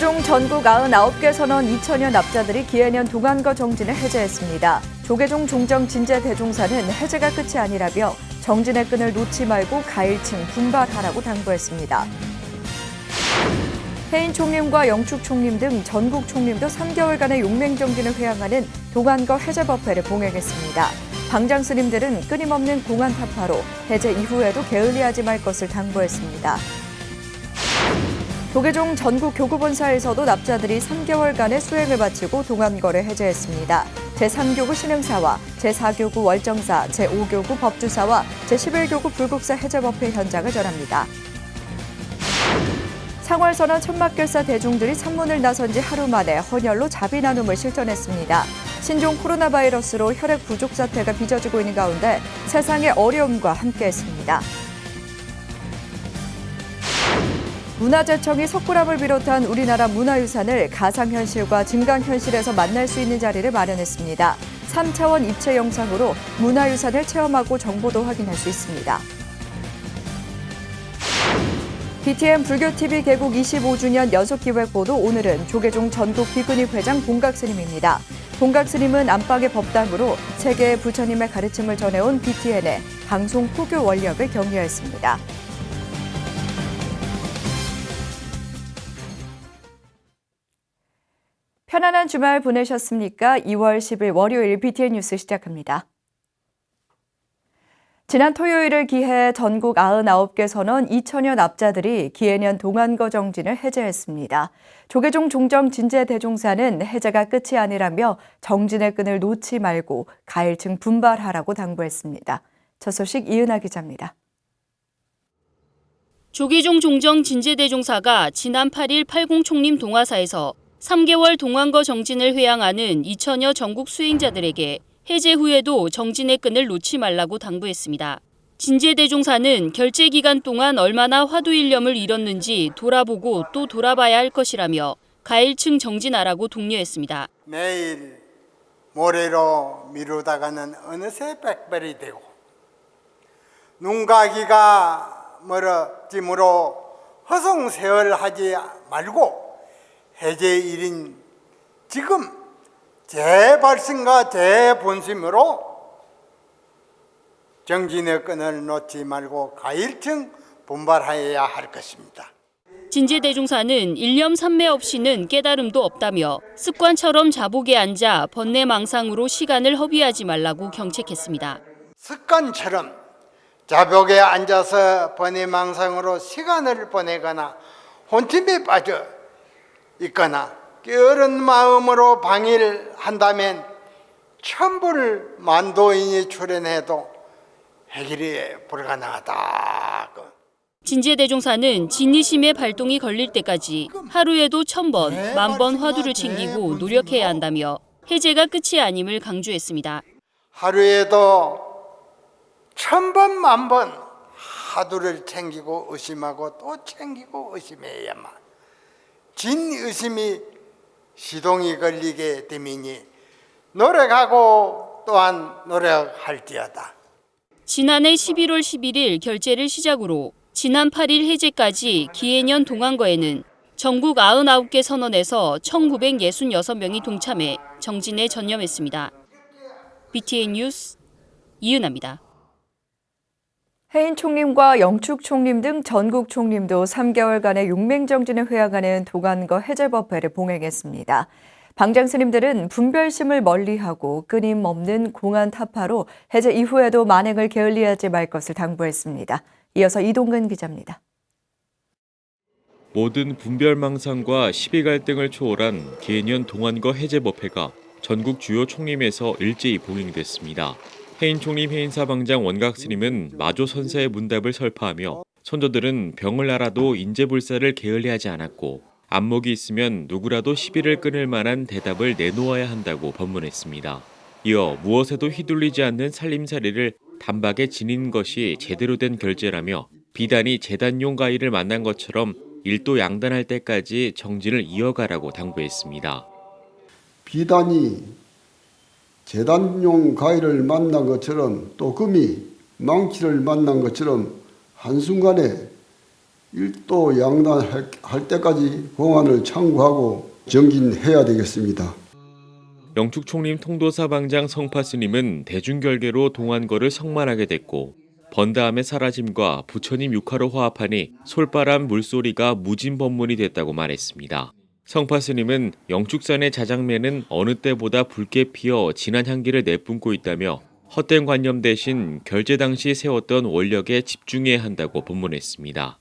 조계종 전국 99개 선원 2천여 납자들이 기해년 동안거 정진을 해제했습니다. 조계종 종정 진제 대종사는 해제가 끝이 아니라며 정진의 끈을 놓지 말고 가일층 분발하라고 당부했습니다. 해인 총림과 영축 총림 등 전국 총림도 3개월간의 용맹정진을 회항하는 동안거 해제 법회를 봉행했습니다. 방장 스님들은 끊임없는 공안 타파로 해제 이후에도 게을리하지 말 것을 당부했습니다. 조계종 전국 교구본사에서도 납자들이 3개월간의 수행을 마치고 동안거를 해제했습니다. 제3교구 신흥사와 제4교구 월정사, 제5교구 법주사와 제11교구 불국사 해제법회 현장을 전합니다. 상월선언 천막결사 대중들이 산문을 나선 지 하루 만에 헌혈로 자비 나눔을 실천했습니다. 신종 코로나 바이러스로 혈액 부족 사태가 빚어지고 있는 가운데 세상의 어려움과 함께했습니다. 문화재청이 석굴암을 비롯한 우리나라 문화유산을 가상현실과 증강현실에서 만날 수 있는 자리를 마련했습니다. 3차원 입체 영상으로 문화유산을 체험하고 정보도 확인할 수 있습니다. BTN 불교TV 개국 25주년 연속기획보도 오늘은 조계종 전국 비구니 회장 봉각스님입니다. 봉각스님은 안팎의 법당으로 세계의 부처님의 가르침을 전해온 BTN의 방송 포교 원력을 격려했습니다. 편안한 주말 보내셨습니까? 2월 10일 월요일 BTN 뉴스 시작합니다. 지난 토요일을 기해 전국 99개 선원 2천여 납자들이 기해년 동안거 정진을 해제했습니다. 조계종 종정 진제 대종사는 해제가 끝이 아니라며 정진의 끈을 놓지 말고 가일층 분발하라고 당부했습니다. 첫 소식 이은하 기자입니다. 조계종 종정 진제 대종사가 지난 8일 80 총림 동화사에서 3개월 동안거 정진을 회항하는 2천여 전국 수행자들에게 해제 후에도 정진의 끈을 놓지 말라고 당부했습니다. 진제 대종사는 결제 기간 동안 얼마나 화두일념을 잃었는지 돌아보고 또 돌아봐야 할 것이라며 가일층 정진하라고 독려했습니다. 내일 모레로 미루다가는 어느새 백발이 되고 눈 가기가 멀어지므로 허송세월하지 말고 해제일인 지금 제발심과 제본심으로 정진의 끈을 놓지 말고 가일층 분발하여야 할 것입니다. 진제 대종사는 일념 삼매 없이는 깨달음도 없다며 습관처럼 자복에 앉아 번뇌망상으로 시간을 허비하지 말라고 경책했습니다. 습관처럼 자복에 앉아서 번뇌망상으로 시간을 보내거나 혼침에 빠져 있거나 게으른 마음으로 방일한다면 천불 만도인이 출연해도 해결이 불가능하다. 진제 대종사는 진리심의 발동이 걸릴 때까지 하루에도 1000번, 10,000번 화두를 챙기고 노력해야 한다며 해제가 끝이 아님을 강조했습니다. 하루에도 1000번, 10,000번 화두를 챙기고 의심하고 또 챙기고 의심해야만 진의심이 시동이 걸리게 되미니 노력하고 또한 노력할지어다. 지난해 11월 11일 결제를 시작으로 지난 8일 해제까지 기해년 동안거에는 전국 99개 선원에서 1966명이 동참해 정진에 전념했습니다. BTN 뉴스 이은하입니다. 해인 총림과 영축 총림 등 전국 총림도 3개월간의 용맹정진을 회항하는 동안거 해제법회를 봉행했습니다. 방장 스님들은 분별심을 멀리하고 끊임없는 공안 타파로 해제 이후에도 만행을 게을리하지 말 것을 당부했습니다. 이어서 이동근 기자입니다. 모든 분별망상과 시비 갈등을 초월한 기해년 동안거 해제법회가 전국 주요 총림에서 일제히 봉행됐습니다. 해인 총림 해인사 방장 원각 스님은 마조 선사의 문답을 설파하며 선조들은 병을 앓아도 인재불사를 게을리하지 않았고 안목이 있으면 누구라도 시비를 끊을 만한 대답을 내놓아야 한다고 법문했습니다. 이어 무엇에도 휘둘리지 않는 살림살이를 단박에 지닌 것이 제대로 된 결제라며 비단이 재단용 가위를 만난 것처럼 일도 양단할 때까지 정진을 이어가라고 당부했습니다. 비단이 재단용 가위를 만난 것처럼 또 금이 망치를 만난 것처럼 한순간에 일도 양단할 때까지 공안을 창구하고 정진해야 되겠습니다. 영축 총림 통도사방장 성파 스님은 대중결계로 동안거를 성만하게 됐고 번 다음에 사라짐과 부처님 육화로 화합하니 솔바람 물소리가 무진법문이 됐다고 말했습니다. 성파 스님은 영축산의 자장매는 어느 때보다 붉게 피어 진한 향기를 내뿜고 있다며 헛된 관념 대신 결제 당시 세웠던 원력에 집중해야 한다고 법문했습니다.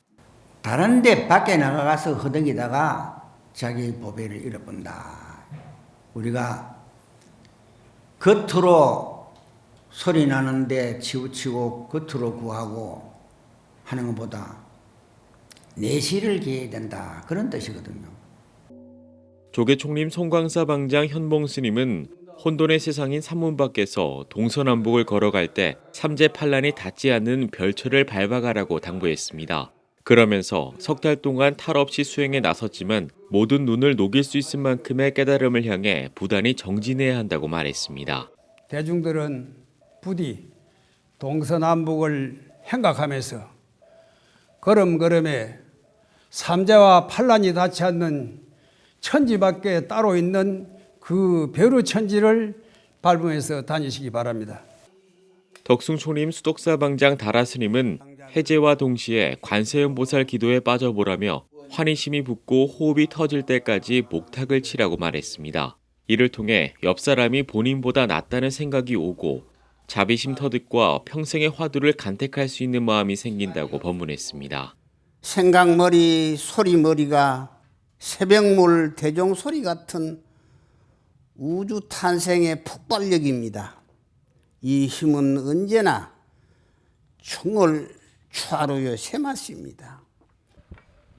다른 데 밖에 나가서 허덕이다가 자기 보배를 잃어본다. 우리가 겉으로 소리 나는데 치우치고 겉으로 구하고 하는 것보다 내실을 기해야 된다. 그런 뜻이거든요. 조계 총림 송광사 방장 현봉 스님은 혼돈의 세상인 산문 밖에서 동서남북을 걸어갈 때 삼재 판란이 닿지 않는 별처를 밟아가라고 당부했습니다. 그러면서 석 달 동안 탈 없이 수행에 나섰지만 모든 눈을 녹일 수 있을 만큼의 깨달음을 향해 부단히 정진해야 한다고 말했습니다. 대중들은 부디 동서남북을 생각하면서 걸음걸음에 삼재와 판란이 닿지 않는 천지밖에 따로 있는 그 벼루 천지를 밟으면서 다니시기 바랍니다. 덕숭 총림 수덕사 방장 다라 스님은 해제와 동시에 관세음 보살 기도에 빠져보라며 환희심이 붙고 호흡이 터질 때까지 목탁을 치라고 말했습니다. 이를 통해 옆 사람이 본인보다 낫다는 생각이 오고 자비심 터득과 평생의 화두를 간택할 수 있는 마음이 생긴다고 법문했습니다. 생각머리, 소리머리가 새벽물 대종소리 같은 우주 탄생의 폭발력입니다. 이 힘은 언제나 총을 추하로여 세맞습니다.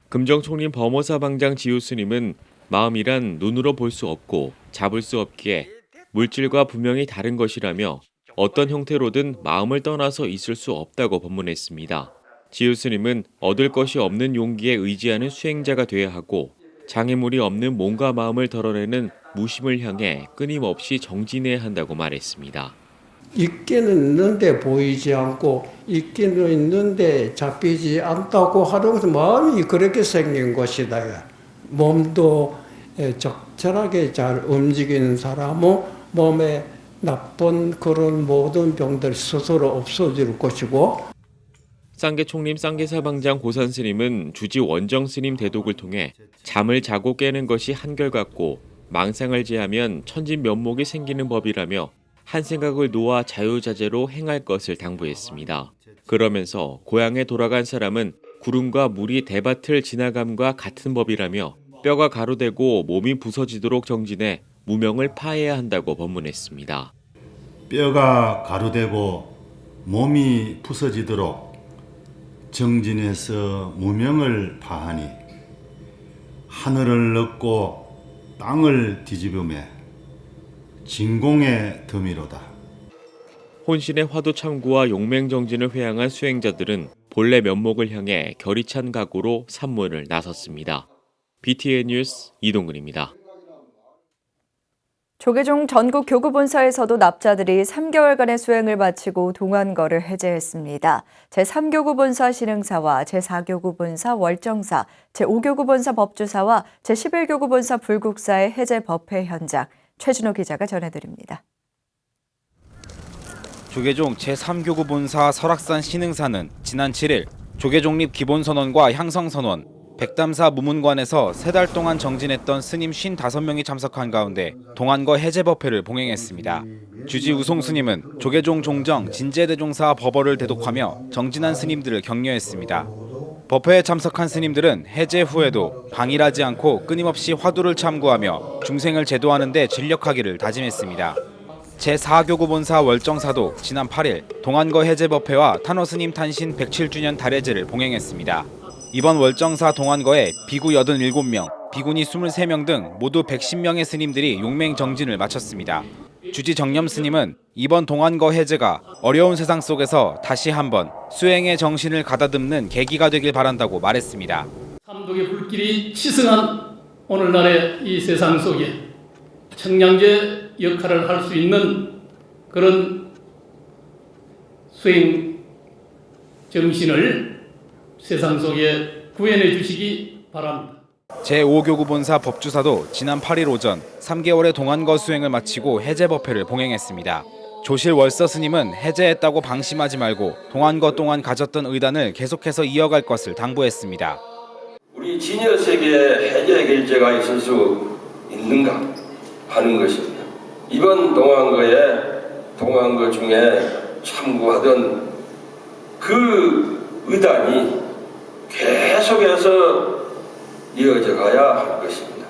금정 총림 범어사 방장 지우 스님은 마음이란 눈으로 볼 수 없고 잡을 수 없기에 물질과 분명히 다른 것이라며 어떤 형태로든 마음을 떠나서 있을 수 없다고 법문했습니다. 지우 스님은 얻을 것이 없는 용기에 의지하는 수행자가 되어야 하고 장애물이 없는 몸과 마음을 덜어내는 무심을 향해 끊임없이 정진해야 한다고 말했습니다. 있기는 있는데 보이지 않고 있기는 있는데 잡히지 않다고 하는 것은 마음이 그렇게 생긴 것이다. 몸도 적절하게 잘 움직이는 사람은 몸에 나쁜 그런 모든 병들 스스로 없어질 것이고 쌍계 총림 쌍계사 방장 고산 스님은 주지 원정 스님 대독을 통해 잠을 자고 깨는 것이 한결같고 망상을 제하면 천진 면목이 생기는 법이라며 한 생각을 놓아 자유자재로 행할 것을 당부했습니다. 그러면서 고향에 돌아간 사람은 구름과 물이 대밭을 지나감과 같은 법이라며 뼈가 가루되고 몸이 부서지도록 정진해 무명을 파해야 한다고 법문했습니다. 뼈가 가루되고 몸이 부서지도록 정진해서 무명을 파하니 하늘을 넣고 땅을 뒤집으매 진공의 덤이로다. 혼신의 화두 참구와 용맹정진을 회항한 수행자들은 본래 면목을 향해 결의 찬 각오로 산문을 나섰습니다. BTN 뉴스 이동근입니다. 조계종 전국 교구본사에서도 납자들이 3개월간의 수행을 마치고 동안거를 해제했습니다. 제3교구본사 신흥사와 제4교구본사 월정사, 제5교구본사 법주사와 제11교구본사 불국사의 해제 법회 현장, 최진호 기자가 전해드립니다. 조계종 제3교구본사 설악산 신흥사는 지난 7일 조계종립 기본선언과 향성선언, 백담사 무문관에서 3달 동안 정진했던 스님 55명이 참석한 가운데 동안거 해제 법회를 봉행했습니다. 주지 우송 스님은 조계종 종정 진제대종사 법어를 대독하며 정진한 스님들을 격려했습니다. 법회에 참석한 스님들은 해제 후에도 방일하지 않고 끊임없이 화두를 참고하며 중생을 제도하는 데 진력하기를 다짐했습니다. 제4교구본사 월정사도 지난 8일 동안거 해제 법회와 탄호스님 탄신 107주년 달해제를 봉행했습니다. 이번 월정사 동안거에 비구 87명, 비구니 23명 등 모두 110명의 스님들이 용맹정진을 마쳤습니다. 주지 정념 스님은 이번 동안거 해제가 어려운 세상 속에서 다시 한번 수행의 정신을 가다듬는 계기가 되길 바란다고 말했습니다. 삼독의 불길이 치승한 오늘날의 이 세상 속에 청량제 역할을 할 수 있는 그런 수행 정신을 세상 속에 구현해 주시기 바랍니다. 제5교구 본사 법주사도 지난 8일 오전 3개월의 동안거 수행을 마치고 해제 법회를 봉행했습니다. 조실 월서 스님은 해제했다고 방심하지 말고 동안거 동안 가졌던 의단을 계속해서 이어갈 것을 당부했습니다. 우리 진여 세계에 해제 결제가 있을 수 있는가 하는 것입니다. 이번 동안거 중에 참고하던 그 의단이 계속해서 이어져 가야 할 것입니다.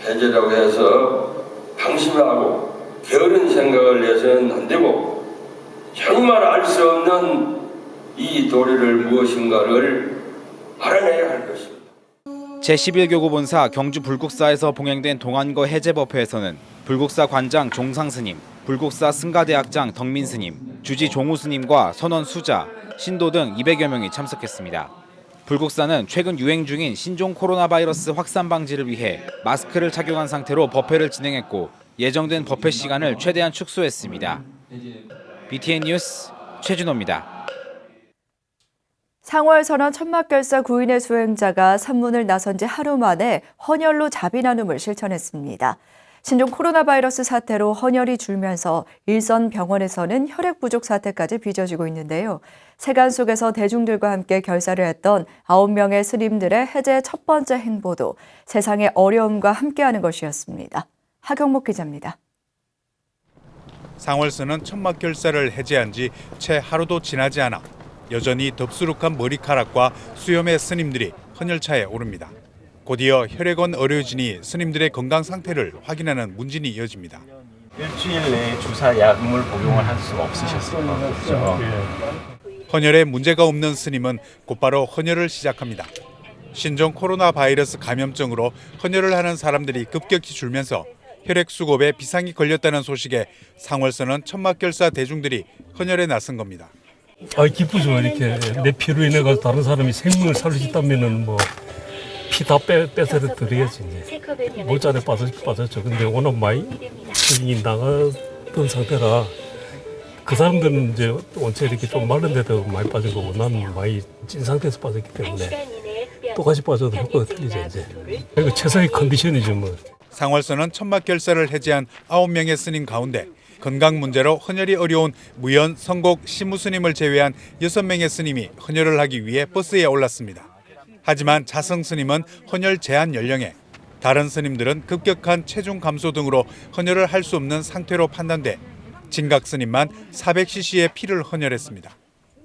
해제라고 해서 방심하고 게으른 생각을 내서는 안 되고 정말 알 수 없는 이 도리를 무엇인가를 알아내야 할 것입니다. 제11교구 본사 경주 불국사에서 봉행된 동안거 해제 법회에서는 불국사 관장 종상스님, 불국사 승가대학장 덕민스님, 주지 종우스님과 선원 수자, 신도 등 200여 명이 참석했습니다. 불국사는 최근 유행 중인 신종 코로나 바이러스 확산 방지를 위해 마스크를 착용한 상태로 법회를 진행했고 예정된 법회 시간을 최대한 축소했습니다. BTN 뉴스 최준호입니다. 상월선언 천막결사 9인의 수행자가 산문을 나선 지 하루 만에 헌혈로 자비 나눔을 실천했습니다. 신종 코로나 바이러스 사태로 헌혈이 줄면서 일선 병원에서는 혈액 부족 사태까지 빚어지고 있는데요. 세간 속에서 대중들과 함께 결사를 했던 9명의 스님들의 해제 첫 번째 행보도 세상의 어려움과 함께하는 것이었습니다. 하경목 기자입니다. 상월선은 천막결사를 해제한 지 채 하루도 지나지 않아 여전히 덥수룩한 머리카락과 수염의 스님들이 헌혈차에 오릅니다. 곧이어 혈액원 의료진이 스님들의 건강 상태를 확인하는 문진이 이어집니다. 일주일 내에 주사 약물 복용을 할 수가 없으셨을 거죠. 헌혈에 문제가 없는 스님은 곧바로 헌혈을 시작합니다. 신종 코로나 바이러스 감염증으로 헌혈을 하는 사람들이 급격히 줄면서 혈액 수급에 비상이 걸렸다는 소식에 상월선은 천막결사 대중들이 헌혈에 나선 겁니다. 기쁘죠. 이렇게 내 피로 인해 가지고 다른 사람이 생명을 살릴 수 있다면은 뭐 피 다 빼서 드려야지 이제. 몰잔에 빠졌죠. 근데 워낙 많이 수익이 나갔던 상태라 그 사람들은 이제 원체 이렇게 좀 마른 데도 많이 빠진 거고 나는 많이 찐 상태에서 빠졌기 때문에 똑같이 빠져도 효과가 틀리죠 이제. 이거 최상의 컨디션이죠 뭐. 상월선은 천막결사를 해제한 9명의 스님 가운데 건강 문제로 헌혈이 어려운 무연, 성곡, 시무스님을 제외한 6명의 스님이 헌혈을 하기 위해 버스에 올랐습니다. 하지만 자성 스님은 헌혈 제한 연령에, 다른 스님들은 급격한 체중 감소 등으로 헌혈을 할 수 없는 상태로 판단돼 진각 스님만 400cc의 피를 헌혈했습니다.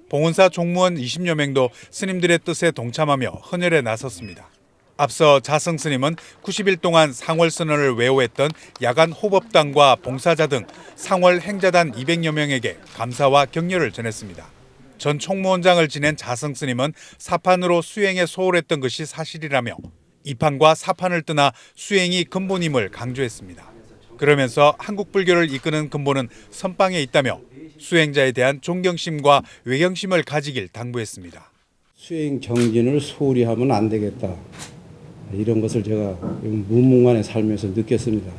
봉은사 종무원 20여 명도 스님들의 뜻에 동참하며 헌혈에 나섰습니다. 앞서 자성 스님은 90일 동안 상월선언을 외워했던 야간 호법당과 봉사자 등 상월 행자단 200여 명에게 감사와 격려를 전했습니다. 전 총무원장을 지낸 자성 스님은 사판으로 수행에 소홀했던 것이 사실이라며 이판과 사판을 떠나 수행이 근본임을 강조했습니다. 그러면서 한국 불교를 이끄는 근본은 선방에 있다며 수행자에 대한 존경심과 외경심을 가지길 당부했습니다. 수행 정진을 소홀히 하면 안 되겠다. 이런 것을 제가 무문관에 살면서 느꼈습니다.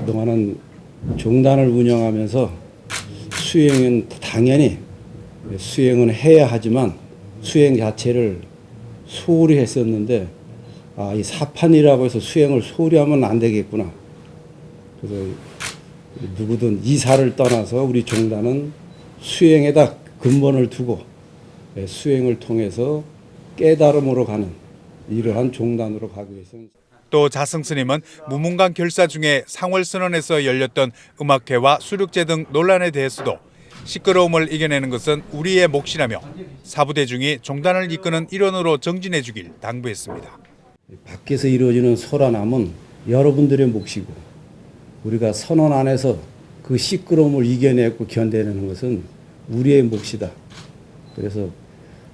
그동안은 종단을 운영하면서 수행은 당연히 수행은 해야 하지만 수행 자체를 소홀히 했었는데 이 사판이라고 해서 수행을 소홀히 하면 안 되겠구나. 그래서 누구든 이사를 떠나서 우리 종단은 수행에다 근본을 두고 수행을 통해서 깨달음으로 가는 이러한 종단으로 가기 위해서는. 또 자성 스님은 무문관 결사 중에 상월선언에서 열렸던 음악회와 수륙제 등 논란에 대해서도 시끄러움을 이겨내는 것은 우리의 몫이라며 사부대중이 종단을 이끄는 일원으로 정진해 주길 당부했습니다. 밖에서 이루어지는 소란함은 여러분들의 몫이고 우리가 선언 안에서 그 시끄러움을 이겨내고 견뎌내는 것은 우리의 몫이다. 그래서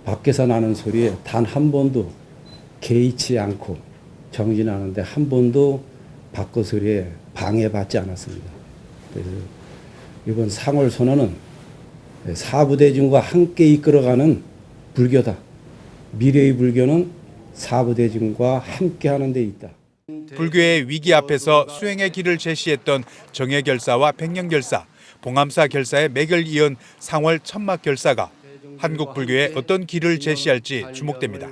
밖에서 나는 소리에 단 한 번도 개의치 않고 정진하는데 한 번도 밖의 소리에 방해받지 않았습니다. 그래서 이번 상월선언은 사부대중과 함께 이끌어가는 불교다. 미래의 불교는 사부대중과 함께하는 데 있다. 불교의 위기 앞에서 수행의 길을 제시했던 정예결사와 백령결사, 봉암사 결사의 맥을 이은 상월 천막결사가 한국 불교에 어떤 길을 제시할지 주목됩니다.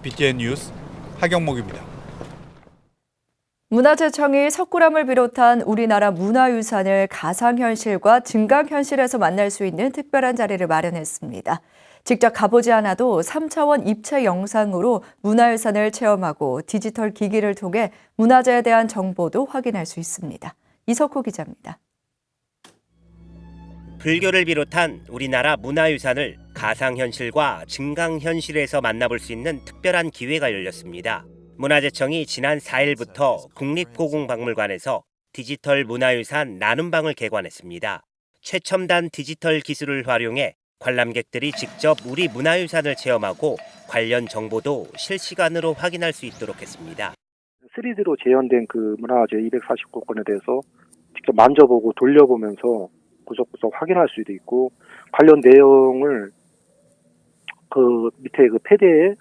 BTN 뉴스 하경목입니다. 문화재청이 석굴암을 비롯한 우리나라 문화유산을 가상현실과 증강현실에서 만날 수 있는 특별한 자리를 마련했습니다. 직접 가보지 않아도 3차원 입체 영상으로 문화유산을 체험하고 디지털 기기를 통해 문화재에 대한 정보도 확인할 수 있습니다. 이석호 기자입니다. 불교를 비롯한 우리나라 문화유산을 가상현실과 증강현실에서 만나볼 수 있는 특별한 기회가 열렸습니다. 문화재청이 지난 4일부터 국립고궁박물관에서 디지털 문화유산 나눔방을 개관했습니다. 최첨단 디지털 기술을 활용해 관람객들이 직접 우리 문화유산을 체험하고 관련 정보도 실시간으로 확인할 수 있도록 했습니다. 3D로 재현된 그 문화재 249건에 대해서 직접 만져보고 돌려보면서 구석구석 확인할 수도 있고, 관련 내용을 그 밑에 그 패드에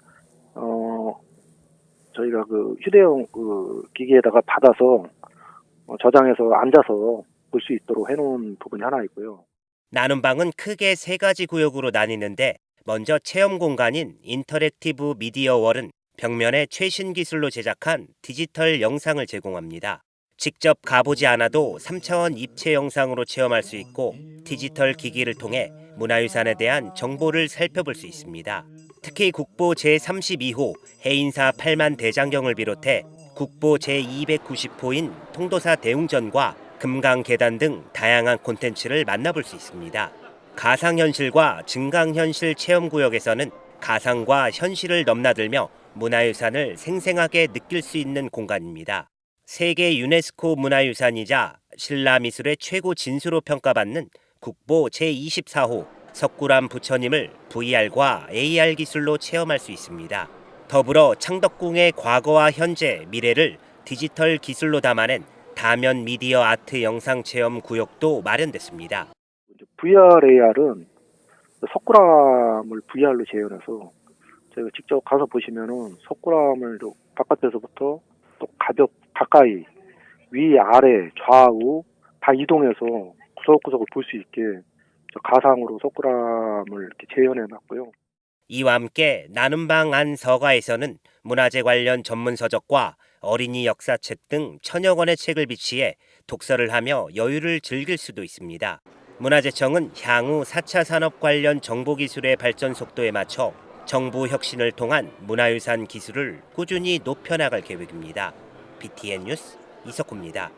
저희가 그 휴대용 그 기기에다가 받아서 저장해서 앉아서 볼 수 있도록 해놓은 부분이 하나 있고요. 나눔방은 크게 3가지 구역으로 나뉘는데, 먼저 체험 공간인 인터랙티브 미디어 월은 벽면에 최신 기술로 제작한 디지털 영상을 제공합니다. 직접 가보지 않아도 3차원 입체 영상으로 체험할 수 있고, 디지털 기기를 통해 문화유산에 대한 정보를 살펴볼 수 있습니다. 특히 국보 제32호 해인사 8만 대장경을 비롯해 국보 제290호인 통도사 대웅전과 금강계단 등 다양한 콘텐츠를 만나볼 수 있습니다. 가상현실과 증강현실 체험구역에서는 가상과 현실을 넘나들며 문화유산을 생생하게 느낄 수 있는 공간입니다. 세계 유네스코 문화유산이자 신라미술의 최고 진수로 평가받는 국보 제24호 석굴암 부처님을 VR과 AR 기술로 체험할 수 있습니다. 더불어 창덕궁의 과거와 현재, 미래를 디지털 기술로 담아낸 다면 미디어 아트 영상 체험 구역도 마련됐습니다. VR, AR은 석굴암을 VR로 재현해서 저희가 직접 가서 보시면은 석굴암을 바깥에서부터 또 가까이, 위, 아래, 좌우 다 이동해서 구석구석을 볼 수 있게 가상으로 석굴암을 이렇게 재현해놨고요. 이와 함께 나눔방 안 서가에서는 문화재 관련 전문 서적과 어린이 역사책 등 1000여 권의 책을 비치해 독서를 하며 여유를 즐길 수도 있습니다. 문화재청은 향후 4차 산업 관련 정보기술의 발전 속도에 맞춰 정부 혁신을 통한 문화유산 기술을 꾸준히 높여나갈 계획입니다. BTN 뉴스 이석호입니다.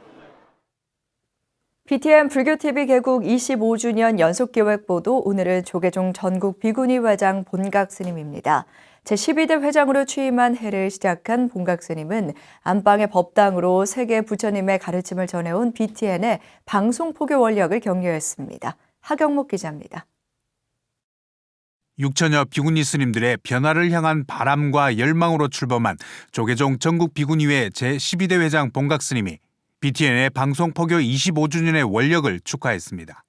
BTN 불교TV 개국 25주년 연속기획보도, 오늘은 조계종 전국 비구니 회장 본각 스님입니다. 제12대 회장으로 취임한 해를 시작한 본각 스님은 안방의 법당으로 세계 부처님의 가르침을 전해온 BTN의 방송포교 원력을 격려했습니다. 하경목 기자입니다. 6천여 비구니 스님들의 변화를 향한 바람과 열망으로 출범한 조계종 전국 비구니회 제12대 회장 본각 스님이 BTN의 방송포교 25주년의 원력을 축하했습니다.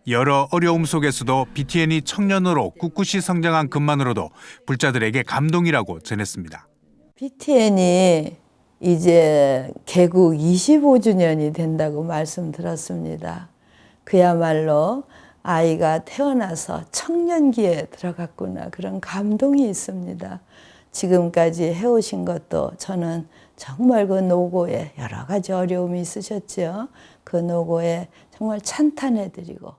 여러 어려움 속에서도 BTN이 청년으로 꿋꿋이 성장한 것만으로도 불자들에게 감동이라고 전했습니다. BTN이 이제 개국 25주년이 된다고 말씀드렸습니다. 그야말로 아이가 태어나서 청년기에 들어갔구나, 그런 감동이 있습니다. 지금까지 해오신 것도 저는 정말 그 노고에 여러 가지 어려움이 있으셨죠. 그 노고에 정말 찬탄해드리고.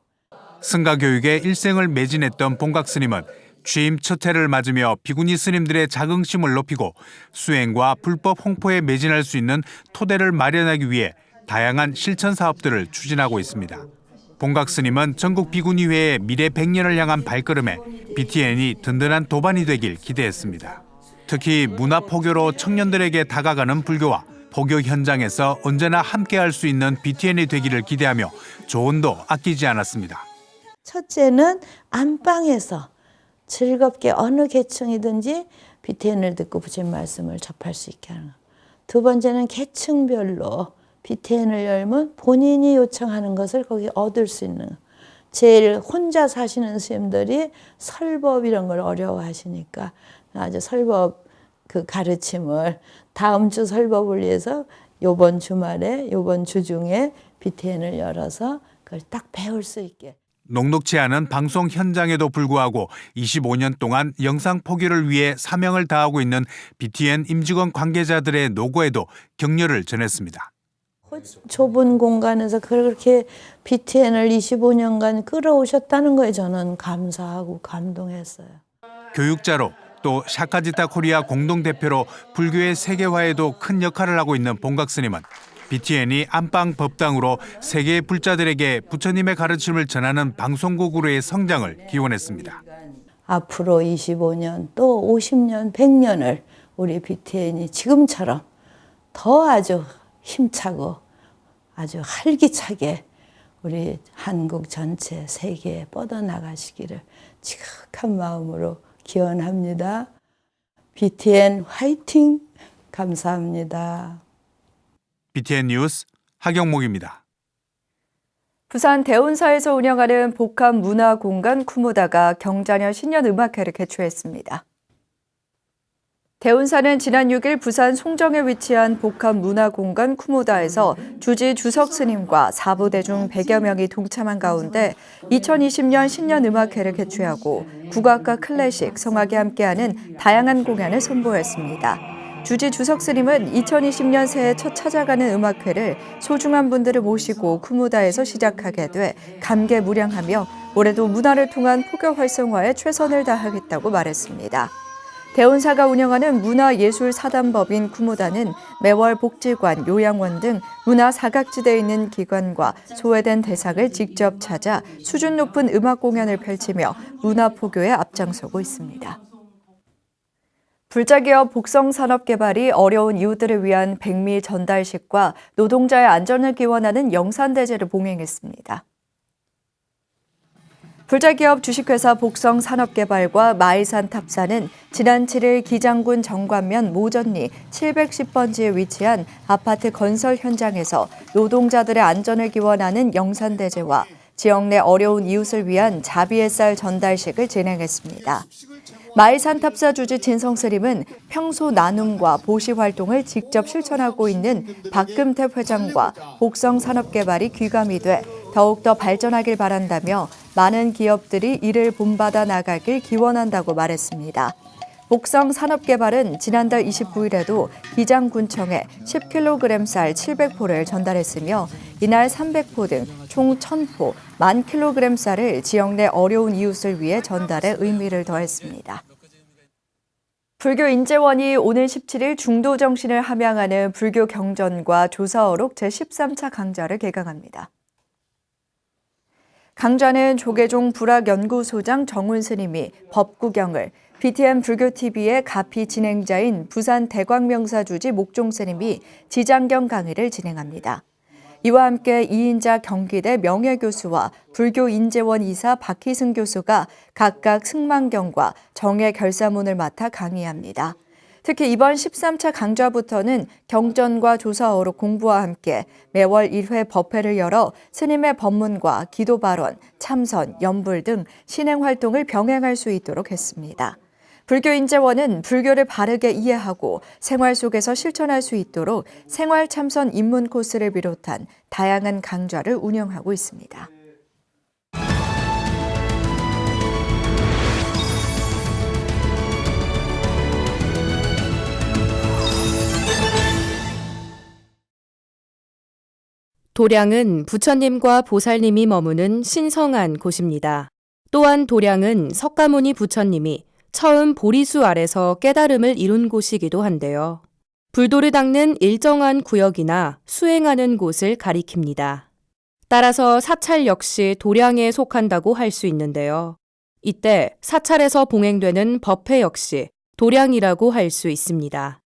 승가 교육에 일생을 매진했던 본각 스님은 취임 첫 해를 맞으며 비구니 스님들의 자긍심을 높이고 수행과 불법 홍포에 매진할 수 있는 토대를 마련하기 위해 다양한 실천 사업들을 추진하고 있습니다. 본각 스님은 전국 비구니회의 미래 100년을 향한 발걸음에 BTN이 든든한 도반이 되길 기대했습니다. 특히 문화 포교로 청년들에게 다가가는 불교와 포교 현장에서 언제나 함께할 수 있는 BTN이 되기를 기대하며 조언도 아끼지 않았습니다. 첫째는 안방에서 즐겁게 어느 계층이든지 BTN을 듣고 부처님 말씀을 접할 수 있게 하는 것. 두 번째는 계층별로 BTN을 열면 본인이 요청하는 것을 거기 얻을 수 있는 것. 제일 혼자 사시는 스님들이 설법 이런 걸 어려워하시니까 아주 설법 그 가르침을 다음 주 설법을 위해서 요번 주말에 요번 주 중에 BTN을 열어서 그걸 딱 배울 수 있게. 녹록치 않은 방송 현장에도 불구하고 25년 동안 영상 포교를 위해 사명을 다하고 있는 BTN 임직원 관계자들의 노고에도 격려를 전했습니다. 좁은 공간에서 그렇게 BTN을 25년간 끌어오셨다는 거에 저는 감사하고 감동했어요. 교육자로 또 샤카지타 코리아 공동대표로 불교의 세계화에도 큰 역할을 하고 있는 본각 스님은 BTN이 안방 법당으로 세계의 불자들에게 부처님의 가르침을 전하는 방송국으로의 성장을 기원했습니다. 앞으로 25년 또 50년, 100년을 우리 BTN이 지금처럼 더 아주 힘차고 아주 활기차게 우리 한국 전체 세계에 뻗어나가시기를 지극한 마음으로 기원합니다. BTN 화이팅! 감사합니다. BTN 뉴스 하경목입니다. 부산 대운사에서 운영하는 복합문화공간 쿠모다가 경자년 신년음악회를 개최했습니다. 대운사는 지난 6일 부산 송정에 위치한 복합문화공간 쿠모다에서 주지 주석 스님과 사부대중 100여 명이 동참한 가운데 2020년 신년음악회를 개최하고 국악과 클래식, 성악이 함께하는 다양한 공연을 선보였습니다. 주지 주석 스님은 2020년 새해 첫 찾아가는 음악회를 소중한 분들을 모시고 쿠모다에서 시작하게 돼 감개무량하며 올해도 문화를 통한 포교 활성화에 최선을 다하겠다고 말했습니다. 대운사가 운영하는 문화예술사단법인 쿠모다는 매월 복지관, 요양원 등 문화 사각지대에 있는 기관과 소외된 대상을 직접 찾아 수준 높은 음악 공연을 펼치며 문화 포교에 앞장서고 있습니다. 불자기업 복성산업개발이 어려운 이웃들을 위한 백미 전달식과 노동자의 안전을 기원하는 영산대제를 봉행했습니다. 불자기업 주식회사 복성산업개발과 마이산탑사는 지난 7일 기장군 정관면 모전리 710번지에 위치한 아파트 건설 현장에서 노동자들의 안전을 기원하는 영산대제와 지역 내 어려운 이웃을 위한 자비의 쌀 전달식을 진행했습니다. 마이산탑사 주지 진성스님은 평소 나눔과 보시 활동을 직접 실천하고 있는 박금태 회장과 복성산업개발이 귀감이 돼 더욱더 발전하길 바란다며 많은 기업들이 이를 본받아 나가길 기원한다고 말했습니다. 복성산업개발은 지난달 29일에도 기장군청에 10kg 쌀 700포를 전달했으며 이날 300포 등 총 1000포, 10,000kg 쌀을 지역 내 어려운 이웃을 위해 전달해 의미를 더했습니다. 불교 인재원이 오늘 17일 중도 정신을 함양하는 불교 경전과 조사어록 제13차 강좌를 개강합니다. 강좌는 조계종 불학연구소장 정훈 스님이 법구경을, BTN 불교TV의 가피 진행자인 부산 대광명사주지 목종 스님이 지장경 강의를 진행합니다. 이와 함께 이인자 경기대 명예교수와 불교인재원 이사 박희승 교수가 각각 승망경과 정의 결사문을 맡아 강의합니다. 특히 이번 13차 강좌부터는 경전과 조사어록 공부와 함께 매월 1회 법회를 열어 스님의 법문과 기도 발언, 참선, 연불 등 신행 활동을 병행할 수 있도록 했습니다. 불교인재원은 불교를 바르게 이해하고 생활 속에서 실천할 수 있도록 생활 참선 입문 코스를 비롯한 다양한 강좌를 운영하고 있습니다. 도량은 부처님과 보살님이 머무는 신성한 곳입니다. 또한 도량은 석가모니 부처님이 처음 보리수 아래서 깨달음을 이룬 곳이기도 한데요. 불도를 닦는 일정한 구역이나 수행하는 곳을 가리킵니다. 따라서 사찰 역시 도량에 속한다고 할 수 있는데요. 이때 사찰에서 봉행되는 법회 역시 도량이라고 할 수 있습니다.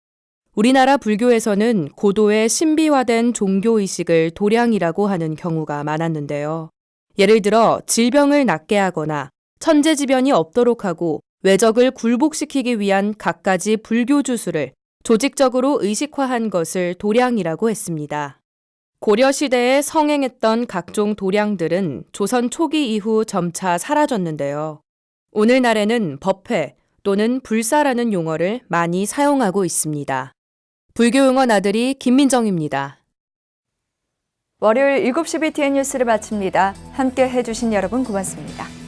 우리나라 불교에서는 고도의 신비화된 종교의식을 도량이라고 하는 경우가 많았는데요. 예를 들어 질병을 낫게 하거나 천재지변이 없도록 하고 외적을 굴복시키기 위한 갖가지 불교 주술을 조직적으로 의식화한 것을 도량이라고 했습니다. 고려시대에 성행했던 각종 도량들은 조선 초기 이후 점차 사라졌는데요. 오늘날에는 법회 또는 불사라는 용어를 많이 사용하고 있습니다. 불교용어 나들이 김민정입니다. 월요일 7시 BTN 뉴스를 마칩니다. 함께 해주신 여러분 고맙습니다.